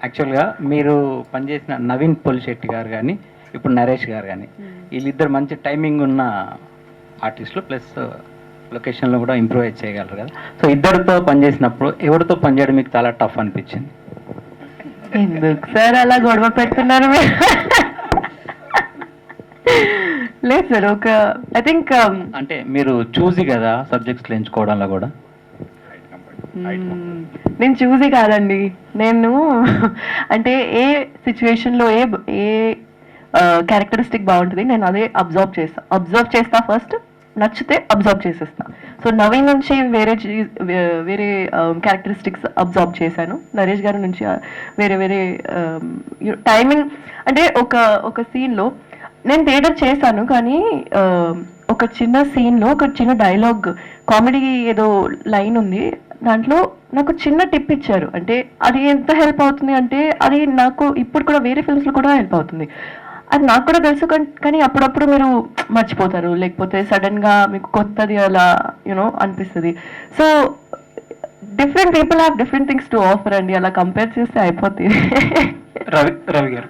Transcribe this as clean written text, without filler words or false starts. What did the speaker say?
యాక్చువల్గా మీరు పనిచేసిన నవీన్ పొలిశెట్టి గారు కానీ ఇప్పుడు నరేష్ గారు కానీ వీళ్ళిద్దరు మంచి టైమింగ్ ఉన్న ఆర్టిస్టులు ప్లస్ లొకేషన్లో కూడా ఇంప్రూవైజ్ చేయగలరు కదా. సో ఇద్దరితో పనిచేసినప్పుడు ఎవరితో పనిచేయడం మీకు చాలా టఫ్ అనిపించింది? ఎందుకు సార్ అలా గొడవ పెడుతున్నారు మీరు? లేదు సార్, ఒక ఐ థింక్ అంటే మీరు చూసి కదా సబ్జెక్ట్స్లో ఎంచుకోవడంలో కూడా. నేను చూసి కాదండి, నేను అంటే ఏ సిచ్యువేషన్లో ఏ క్యారెక్టరిస్టిక్ బాగుంటుంది నేను అదే అబ్జర్వ్ చేస్తా ఫస్ట్, నచ్చితే అబ్జర్వ్ చేసేస్తా. సో నవీన్ నుంచి వేరే క్యారెక్టరిస్టిక్స్ అబ్జర్వ్ చేశాను, నరేష్ గారి నుంచి వేరే టైమింగ్. అంటే ఒక సీన్లో నేను థియేటర్ చేశాను, కానీ ఒక చిన్న సీన్లో ఒక చిన్న డైలాగ్ కామెడీ ఏదో లైన్ ఉంది, దాంట్లో నాకు చిన్న టిప్ ఇచ్చారు. అంటే అది ఎంత హెల్ప్ అవుతుంది అంటే అది నాకు ఇప్పుడు కూడా వేరే ఫిల్మ్స్లో కూడా హెల్ప్ అవుతుంది. అది నాకు కూడా తెలుసు, కానీ అప్పుడప్పుడు మీరు మర్చిపోతారు, లేకపోతే సడన్గా మీకు కొత్తది అలా యూనో అనిపిస్తుంది. So different people have different things to offer అండి, అలా కంపేర్ చేస్తే అయిపోతుంది. రవి గారు